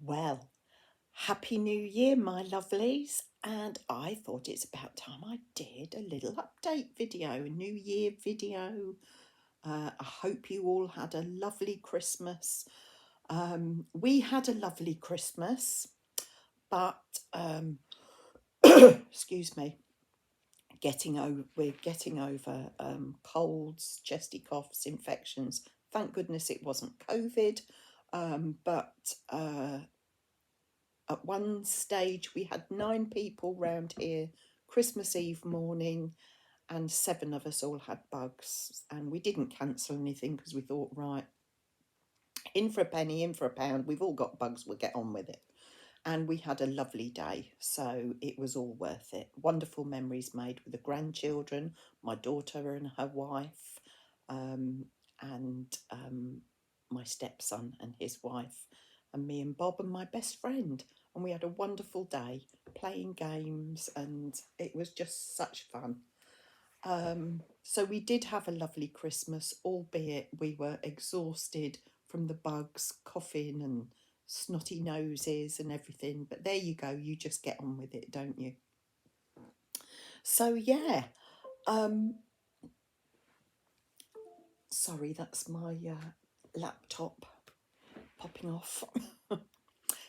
Well, Happy New Year, my lovelies, and I thought it's about time I did a little update video, a New Year video. I hope you all had a lovely Christmas. We had a lovely Christmas, but excuse me, we're getting over colds, chesty coughs, infections. Thank goodness it wasn't COVID, but at one stage we had 9 people round here Christmas Eve morning, and 7 of us all had bugs, and we didn't cancel anything because we thought, right, in for a penny, in for a pound, we've all got bugs, we'll get on with it. And we had a lovely day, so it was all worth it. Wonderful memories made with the grandchildren, my daughter and her wife, and my stepson and his wife, and me and Bob and my best friend. And we had a wonderful day playing games, and it was just such fun. So we did have a lovely Christmas, albeit we were exhausted from the bugs, coughing and snotty noses and everything. But there you go, you just get on with it, don't you? So yeah, sorry, that's my laptop popping off.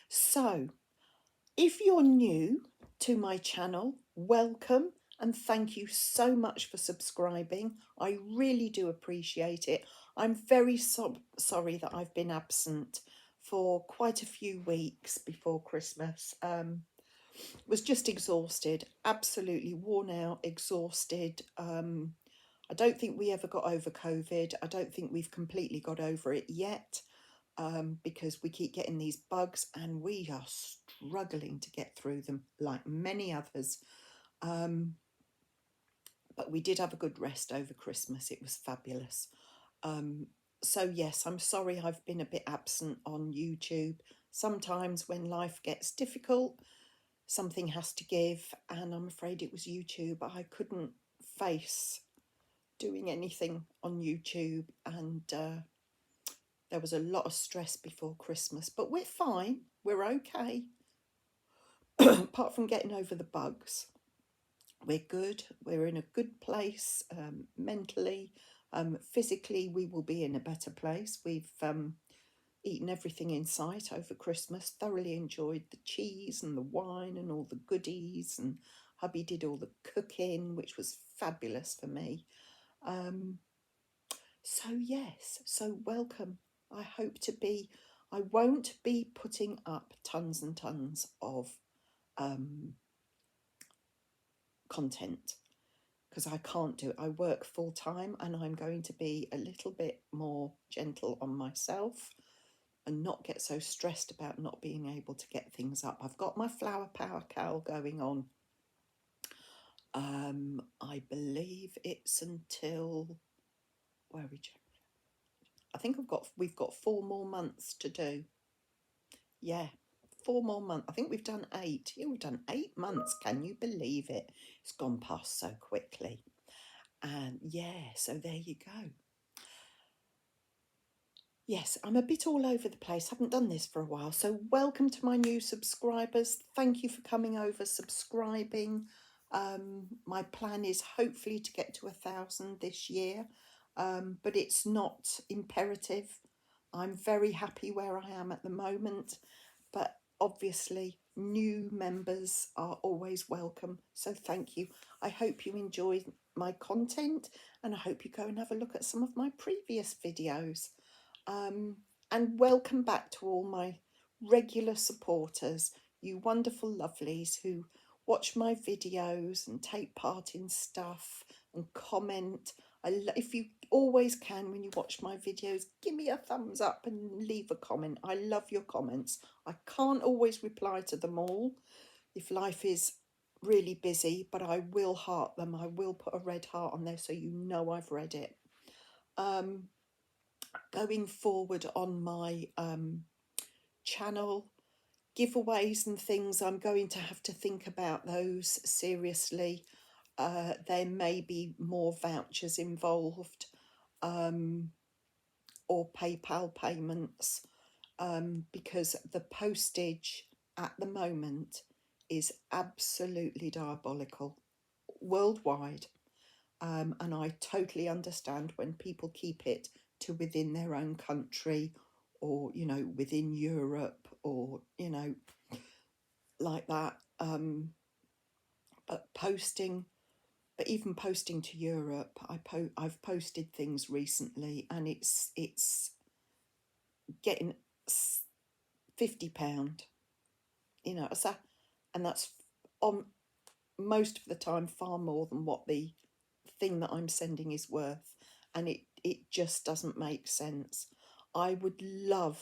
So, if you're new to my channel, welcome and thank you so much for subscribing. I really do appreciate it. I'm very sorry that I've been absent for quite a few weeks before Christmas. Was just exhausted, absolutely worn out, exhausted. I don't think we ever got over COVID. I don't think we've completely got over it yet. Because we keep getting these bugs and we are struggling to get through them like many others. But we did have a good rest over Christmas. It was fabulous. So yes, I'm sorry I've been a bit absent on YouTube. Sometimes when life gets difficult, something has to give, and I'm afraid it was YouTube. I couldn't face doing anything on YouTube, and there was a lot of stress before Christmas, but we're fine. We're okay. Apart from getting over the bugs, we're good. We're in a good place mentally. Physically, we will be in a better place. We've eaten everything in sight over Christmas, thoroughly enjoyed the cheese and the wine and all the goodies, and hubby did all the cooking, which was fabulous for me. So yes, so welcome. I won't be putting up tons and tons of content because I can't do it. I work full time and I'm going to be a little bit more gentle on myself and not get so stressed about not being able to get things up. I've got my flower power cowl going on. I believe it's until where are we? I think we've got 4 more months to do. Yeah, 4 more months. I think we've done 8. Yeah, we've done 8 months. Can you believe it? It's gone past so quickly. And yeah, so there you go. Yes, I'm a bit all over the place. Haven't done this for a while. So welcome to my new subscribers. Thank you for coming over, subscribing. My plan is hopefully to get to 1,000 this year, but it's not imperative. I'm very happy where I am at the moment, but obviously new members are always welcome. So thank you. I hope you enjoy my content, and I hope you go and have a look at some of my previous videos. And welcome back to all my regular supporters, you wonderful lovelies who watch my videos and take part in stuff and comment. If you always can, when you watch my videos, give me a thumbs up and leave a comment. I love your comments. I can't always reply to them all if life is really busy, but I will heart them. I will put a red heart on there so you know I've read it. Going forward on my channel, giveaways and things, I'm going to have to think about those seriously. There may be more vouchers involved, or PayPal payments. because the postage at the moment is absolutely diabolical worldwide. And I totally understand when people keep it to within their own country, or, you know, within Europe, or, you know, like that. But posting, but even posting to Europe, I've posted things recently, and it's getting £50, you know, so, and that's on most of the time far more than what the thing that I'm sending is worth, and it just doesn't make sense. I would love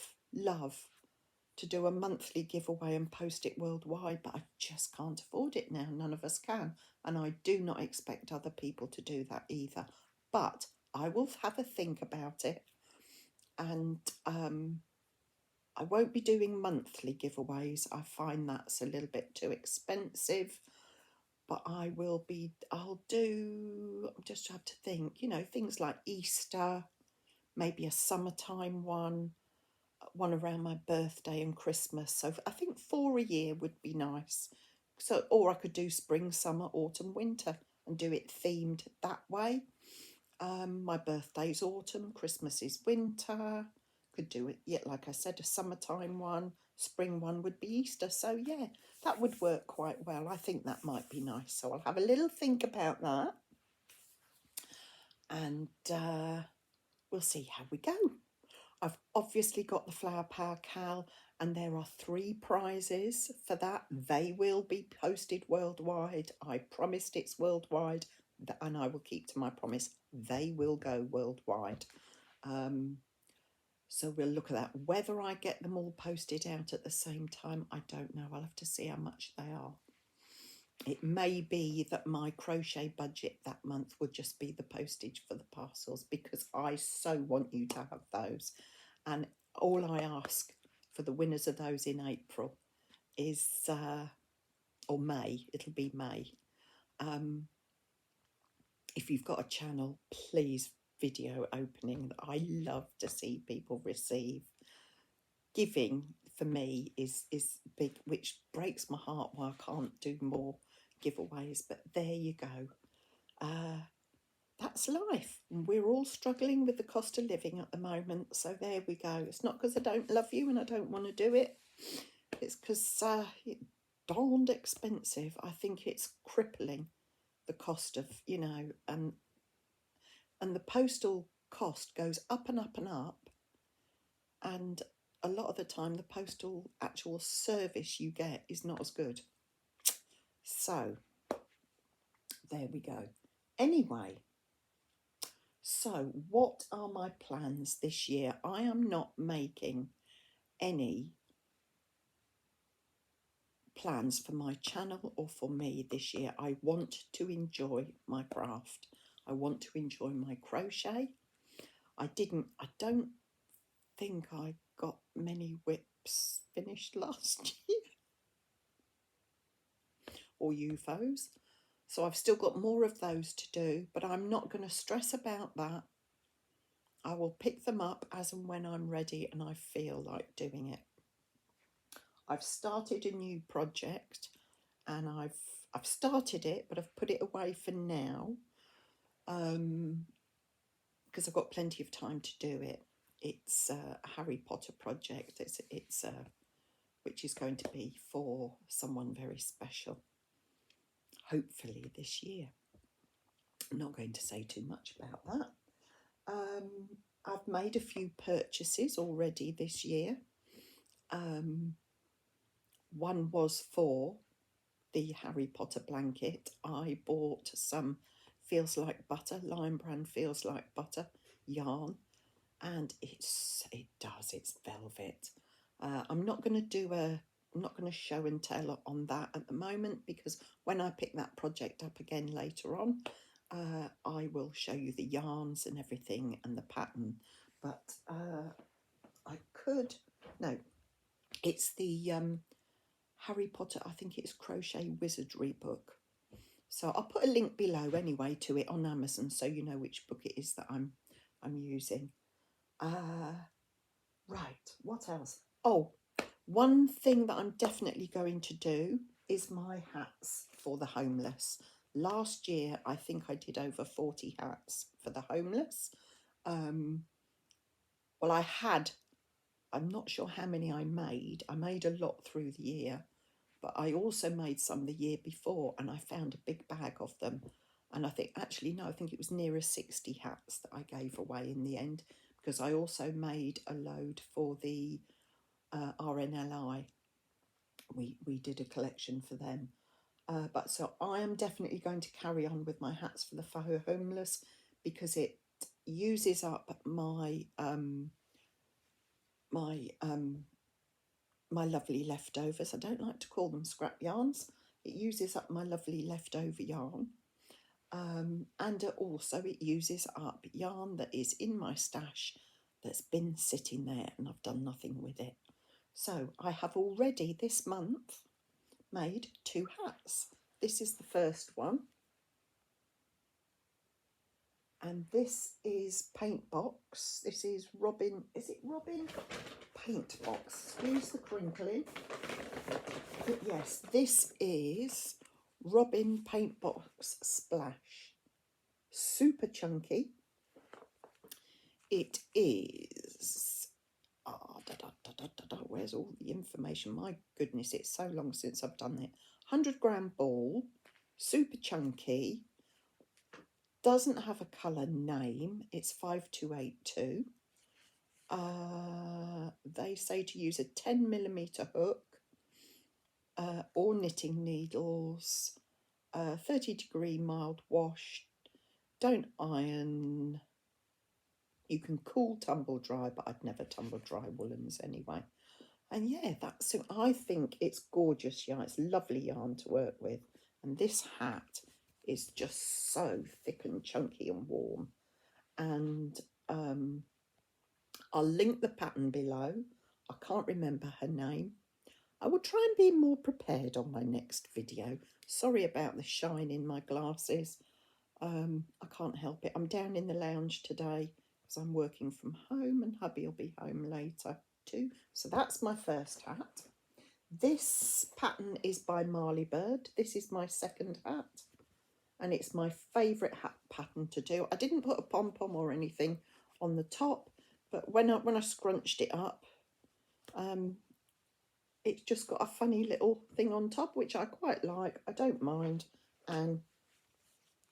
to do a monthly giveaway and post it worldwide, but I just can't afford it now. None of us can, and I do not expect other people to do that either. But I will have a think about it, and I won't be doing monthly giveaways. I find that's a little bit too expensive. But I'll do, just have to think, you know, things like Easter, maybe a summertime one around my birthday and Christmas. So I think 4 a year would be nice. So, or I could do spring, summer, autumn, winter, and do it themed that way. My birthday's autumn, Christmas is winter. Could do it, yeah, like I said, a summertime one, spring one would be Easter. So yeah, that would work quite well. I think that might be nice. So I'll have a little think about that, and we'll see how we go. I've obviously got the Flower Power Cal, and there are 3 prizes for that. They will be posted worldwide. I promised it's worldwide, and I will keep to my promise. They will go worldwide. So we'll look at that. Whether I get them all posted out at the same time, I don't know. I'll have to see how much they are. It may be that my crochet budget that month would just be the postage for the parcels, because I so want you to have those. And all I ask for the winners of those in April is, or May, it'll be May. If you've got a channel, please video opening. I love to see people receive. Giving for me is big, which breaks my heart why I can't do more giveaways, but there you go. That's life. We're all struggling with the cost of living at the moment, so there we go. It's not because I don't love you and I don't want to do it, it's because it's darned expensive. I think it's crippling, the cost of, you know, and the postal cost goes up and up and up, and a lot of the time the postal actual service you get is not as good. So there we go. Anyway, so what are my plans this year? I am not making any plans for my channel or for me this year. I want to enjoy my craft. I want to enjoy my crochet. I don't think I got many whips finished last year, or UFOs. So I've still got more of those to do, but I'm not going to stress about that. I will pick them up as and when I'm ready and I feel like doing it. I've started a new project, and I've started it, but I've put it away for now, because I've got plenty of time to do it. It's a Harry Potter project. It's which is going to be for someone very special, hopefully this year. I'm not going to say too much about that. I've made a few purchases already this year. One was for the Harry Potter blanket. I bought some Feels Like Butter, Lion Brand Feels Like Butter yarn, and it's velvet. I'm not going to show and tell on that at the moment, because when I pick that project up again later on, I will show you the yarns and everything and the pattern. But it's the Harry Potter, I think it's Crochet Wizardry book. So I'll put a link below anyway to it on Amazon, so you know which book it is that I'm using. Right, what else? Oh, one thing that I'm definitely going to do is my hats for the homeless. Last year, I think I did over 40 hats for the homeless. Well, I'm not sure how many I made. I made a lot through the year, but I also made some the year before, and I found a big bag of them. And I think, actually, no, I think it was nearer 60 hats that I gave away in the end, because I also made a load for the RNLI. We did a collection for them. But so I am definitely going to carry on with my hats for the homeless, because it uses up my lovely leftovers. I don't like to call them scrap yarns. It uses up my lovely leftover yarn. And also it uses up yarn that is in my stash that's been sitting there and I've done nothing with it. So I have already this month made 2 hats. This is the first one. And this is Paint Box. This is Robin, is it Robin? Paint Box. Excuse the crinkling. But yes, this is Robin Paint Box Splash. Super chunky. It is, where's all the information? My goodness, it's so long since I've done it. 100-gram ball, super chunky, doesn't have a colour name, it's 5282. They say to use a 10mm hook or knitting needles, 30-degree mild wash, don't iron. You can cool tumble dry, but I'd never tumble dry woolens anyway. And yeah, that's it. I think it's gorgeous yarn. It's lovely yarn to work with. And this hat is just so thick and chunky and warm. And I'll link the pattern below. I can't remember her name. I will try and be more prepared on my next video. Sorry about the shine in my glasses. I can't help it. I'm down in the lounge today because I'm working from home and hubby will be home later too. So that's my first hat. This pattern is by Marley Bird. This is my second hat and it's my favourite hat pattern to do. I didn't put a pom-pom or anything on the top, but when I scrunched it up, it's just got a funny little thing on top, which I quite like. I don't mind. And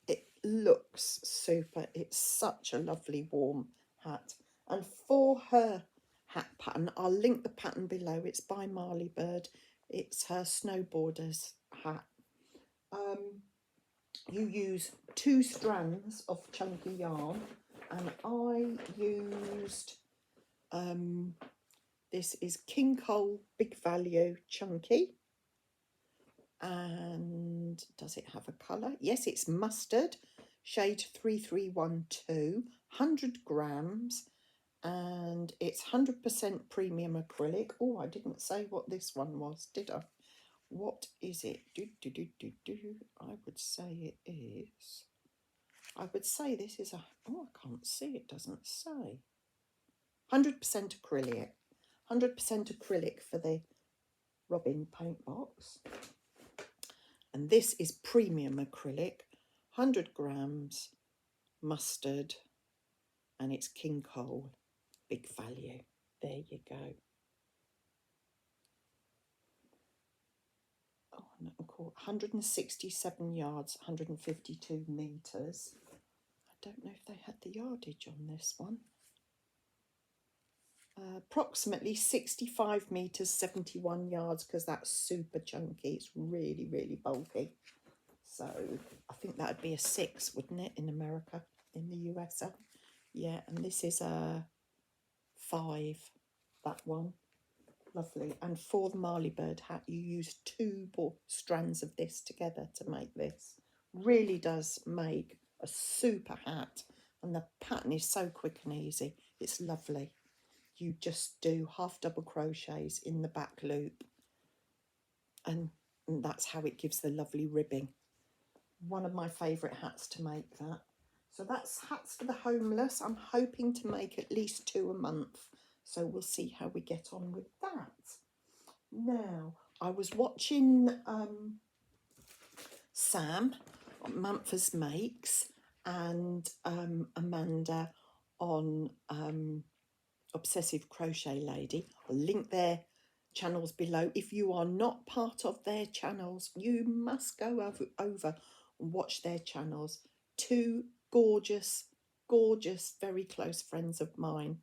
it looks super. It's such a lovely warm hat. And for her hat pattern, I'll link the pattern below. It's by Marley Bird. It's her snowboarder's hat. You use 2 strands of chunky yarn, and I used this is King Cole Big Value Chunky. And does it have a colour? Yes, it's mustard, shade 3312, 100 grams, and it's 100% premium acrylic. Oh, I didn't say what this one was, did I? What is it? I would say it is. I would say this is a. Oh, I can't see. It doesn't say. 100% acrylic. 100% acrylic for the Robin paint box. And this is premium acrylic, 100 grams, mustard, and it's King Cole, Big Value. There you go. Oh, 167 yards, 152 metres. I don't know if they had the yardage on this one. Approximately 65 metres, 71 yards, because that's super chunky. It's really, really bulky. So I think that would be a 6, wouldn't it, in America, in the USA? Yeah, and this is a 5, that one. Lovely. And for the Marley Bird hat, you use 2 strands of this together to make this. Really does make a super hat. And the pattern is so quick and easy. It's lovely. You just do half double crochets in the back loop. And that's how it gives the lovely ribbing. One of my favourite hats to make that. So that's hats for the homeless. I'm hoping to make at least 2 a month. So we'll see how we get on with that. Now, I was watching Sam, Mumford's Makes, and Amanda on Obsessive Crochet Lady. I'll link their channels below. If you are not part of their channels, you must go over and watch their channels. Two gorgeous, gorgeous, very close friends of mine.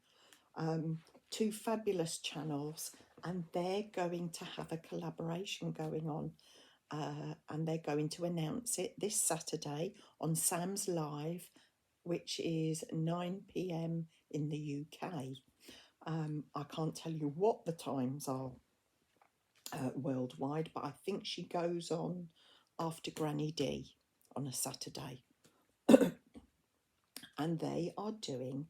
Two fabulous channels, and they're going to have a collaboration going on. And they're going to announce it this Saturday on Sam's Live, which is 9 p.m. in the UK. I can't tell you what the times are worldwide, but I think she goes on after Granny D on a Saturday. And they are doing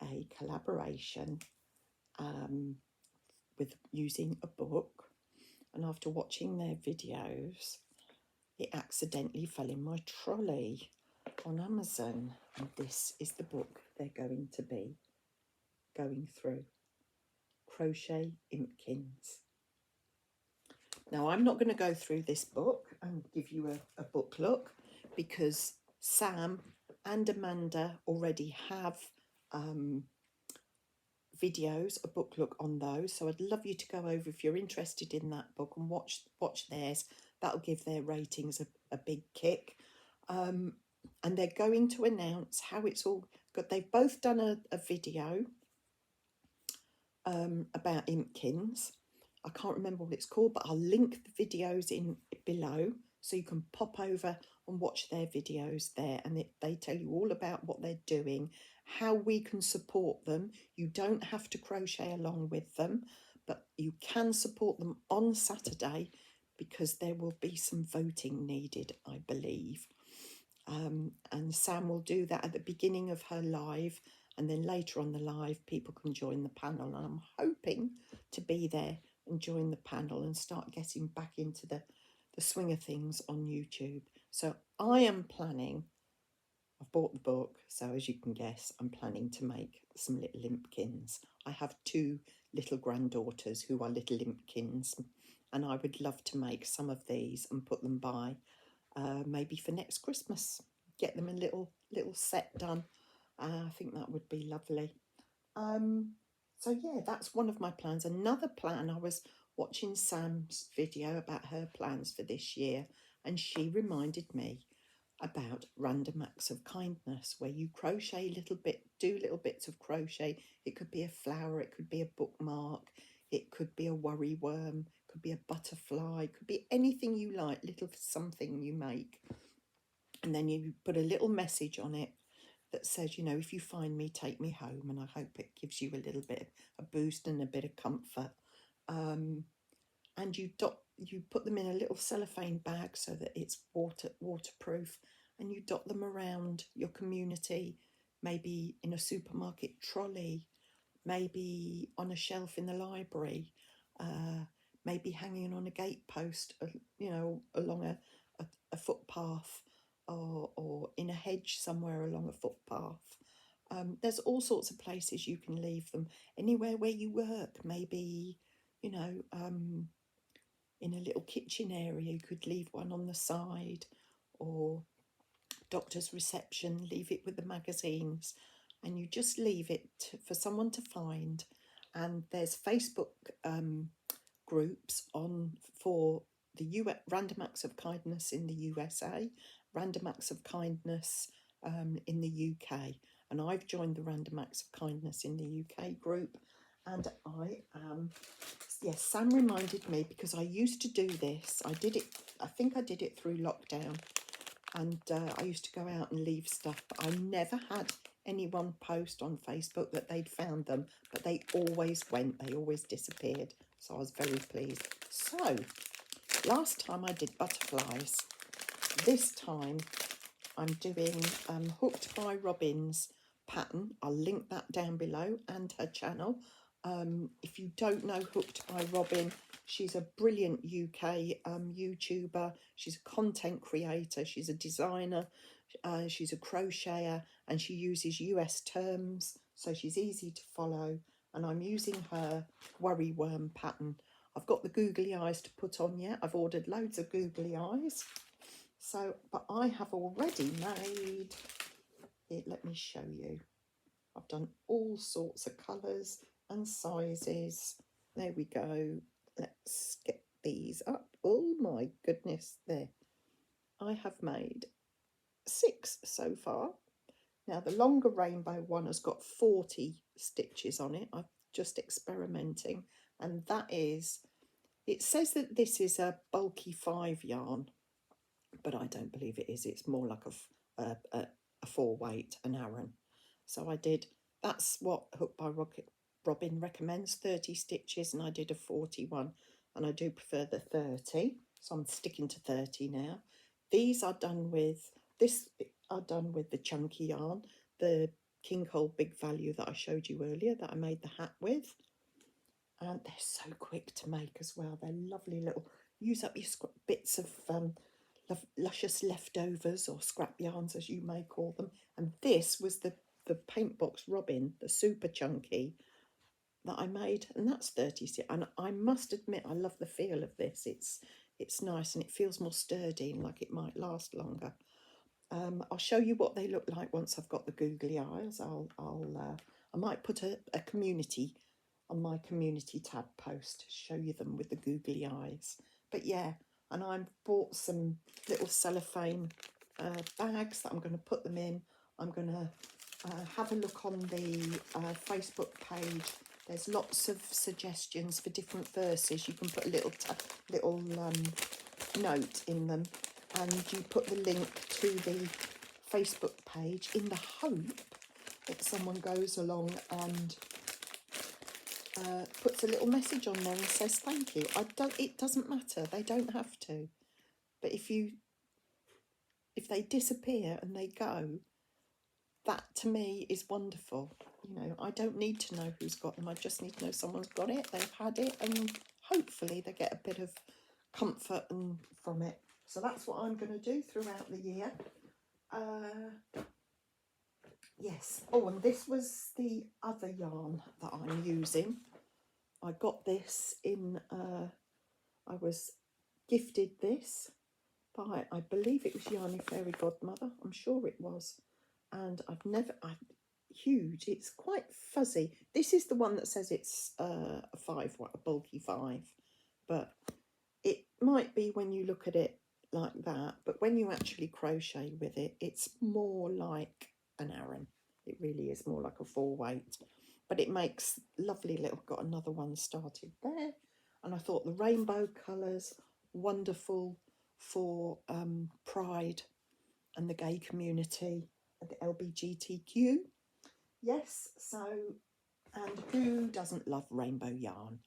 a collaboration with using a book. And after watching their videos, it accidentally fell in my trolley on Amazon. And this is the book they're going to be going through. Crochet Impkins. Now, I'm not going to go through this book and give you a book look, because Sam and Amanda already have videos, a book look on those. So I'd love you to go over if you're interested in that book and watch theirs. That'll give their ratings a big kick. And they're going to announce how it's all good. They've both done a video about Impkins. I can't remember what it's called, but I'll link the videos in below so you can pop over and watch their videos there, and they tell you all about what they're doing, how we can support them. You don't have to crochet along with them, but you can support them on Saturday, because there will be some voting needed, I believe. And Sam will do that at the beginning of her live, and then later on the live people can join the panel, and I'm hoping to be there and join the panel and start getting back into the swing of things on YouTube. So I am planning, I've bought the book, so as you can guess, I'm planning to make some little Impkins. I have two little granddaughters who are little Impkins, and I would love to make some of these and put them by maybe for next Christmas. Get them a little set done. I think that would be lovely. So yeah, that's one of my plans. Another plan, I was watching Sam's video about her plans for this year, and she reminded me about random acts of kindness, where you crochet do little bits of crochet. It could be a flower, it could be a bookmark, it could be a worry worm, it could be a butterfly, it could be anything you like, little something you make. And then you put a little message on it that says, you know, if you find me, take me home. And I hope it gives you a little bit of a boost and a bit of comfort. And you put them in a little cellophane bag so that it's waterproof, and you dot them around your community, maybe in a supermarket trolley, maybe on a shelf in the library, maybe hanging on a gatepost, you know, along a footpath, or in a hedge somewhere along a footpath. There's all sorts of places you can leave them. Anywhere where you work, maybe, you know, in a little kitchen area, you could leave one on the side, or doctor's reception, leave it with the magazines, and you just leave it for someone to find. And there's Facebook groups on for the Random Acts of Kindness in the USA, Random Acts of Kindness in the UK, and I've joined the Random Acts of Kindness in the UK group. And I am, yes, Sam reminded me, because I used to do this. I think I did it through lockdown, and I used to go out and leave stuff, but I never had anyone post on Facebook that they'd found them, but they always went, they always disappeared. So I was very pleased. So last time I did butterflies. This time I'm doing Hooked by Robin's pattern. I'll link that down below, and her channel. If you don't know Hooked by Robin, she's a brilliant UK YouTuber. She's a content creator. She's a designer. She's a crocheter, and she uses US terms, so she's easy to follow. and I'm using her Worry Worm pattern. I've got the googly eyes to put on yet. I've ordered loads of googly eyes. So, but I have already made it. Let me show you. I've done all sorts of colours and sizes. There we go. Let's get these up. Oh my goodness, there. I have made 6 so far. Now the longer rainbow one has got 40 stitches on it. I'm just experimenting, and that is, it says that this is a bulky 5 yarn, but I don't believe it is. It's more like a 4 weight, an Aran. So I did, that's what Hook by Robin recommends, 30 stitches, and I did a 41, and I do prefer the 30, so I'm sticking to 30 now. These are done with, this are done with the chunky yarn, the King Cole Big Value that I showed you earlier, that I made the hat with. And they're so quick to make as well. They're lovely little, use up your bits of luscious leftovers, or scrap yarns as you may call them. And this was the paint box robin, the super chunky, that I made, and that's 30. And I must admit, I love the feel of this. It's nice, and it feels more sturdy and like it might last longer. I'll show you what they look like once I've got the googly eyes. I might put a community on my community tab post to show you them with the googly eyes. But yeah, and I've bought some little cellophane bags that I'm going to put them in. I'm going to have a look on the Facebook page. There's lots of suggestions for different verses. You can put a little note in them, and you put the link to the Facebook page in the hope that someone goes along and puts a little message on there and says thank you. It doesn't matter. They don't have to. But if they disappear and they go, that to me is wonderful. You know, I don't need to know who's got them. I just need to know someone's got it, they've had it, and hopefully they get a bit of comfort from it. So that's what I'm going to do throughout the year. Yes. Oh, and this was the other yarn that I'm using. I got this in, I was gifted this by, I believe it was Yarny Fairy Godmother. I'm sure it was. And huge. It's quite fuzzy. This is the one that says it's a bulky 5. But it might be when you look at it like that. But when you actually crochet with it, it's more like an Aran. It really is more like a 4 weight. But it makes lovely little, got another one started there. And I thought the rainbow colours, wonderful for Pride and the gay community, the LBGTQ. Yes, so, and who doesn't love rainbow yarn?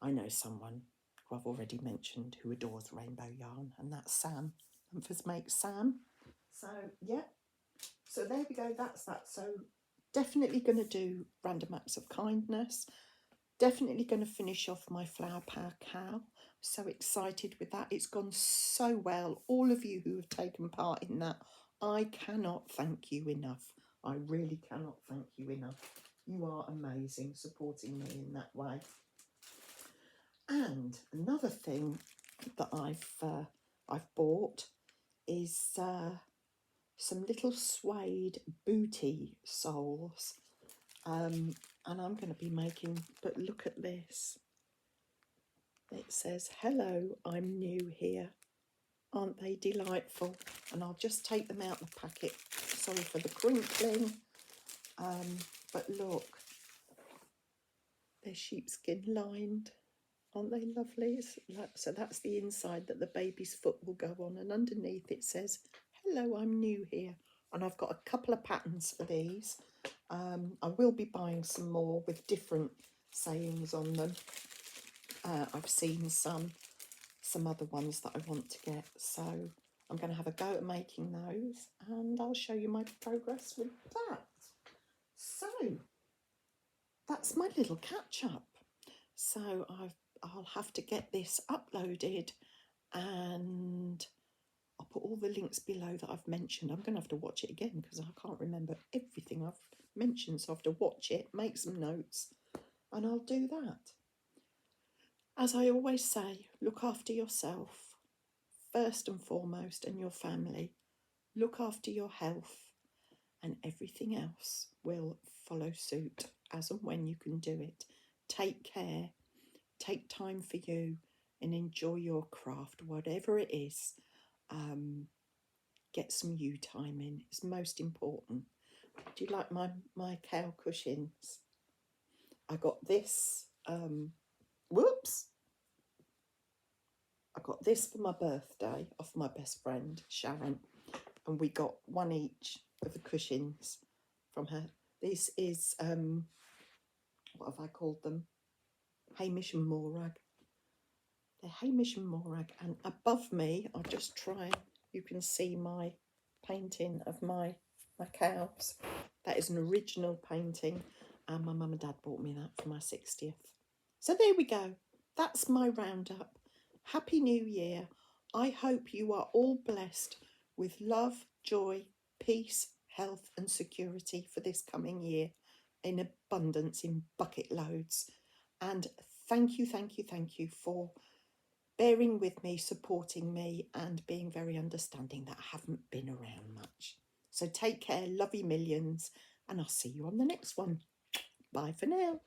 I know someone who I've already mentioned who adores rainbow yarn, and that's Sam. Memphis Make Sam. So, yeah. So there we go, that's that. So definitely going to do Random Acts of Kindness. Definitely going to finish off my Flower Power Cow. So excited with that. It's gone so well. All of you who have taken part in that, I cannot thank you enough. I really cannot thank you enough. You are amazing, supporting me in that way. And another thing that I've bought is some little suede Bootie soles. And I'm going to be making, but look at this. It says, hello, I'm new here. Aren't they delightful? And I'll just take them out the packet. Sorry for the crinkling. But look, they're sheepskin lined. Aren't they lovely? So that's the inside that the baby's foot will go on. And underneath it says, hello, I'm new here. And I've got a couple of patterns for these. I will be buying some more with different sayings on them. I've seen some other ones that I want to get. So I'm going to have a go at making those. And I'll show you my progress with that. So that's my little catch-up. So I'll have to get this uploaded, and I'll put all the links below that I've mentioned. I'm going to have to watch it again because I can't remember everything I've mentioned, so I have to watch it, make some notes, and I'll do that. As I always say, look after yourself first and foremost, and your family. Look after your health, and everything else will follow suit as and when you can do it. Take care, take time for you, and enjoy your craft, whatever it is. Get some you time in. It's most important. Do you like my cow cushions? I got this. Whoops! I got this for my birthday off my best friend Sharon, and we got one each of the cushions from her. This is what have I called them? Hamish and Morag. They're Hamish and Morag, and above me, I'll just try. You can see my painting of my cows. That is an original painting, and my mum and dad bought me that for my 60th. So there we go. That's my roundup. Happy New Year. I hope you are all blessed with love, joy, peace, health and security for this coming year in abundance, in bucket loads. And thank you for bearing with me, supporting me and being very understanding that I haven't been around much. So take care, love you millions, and I'll see you on the next one. Bye for now.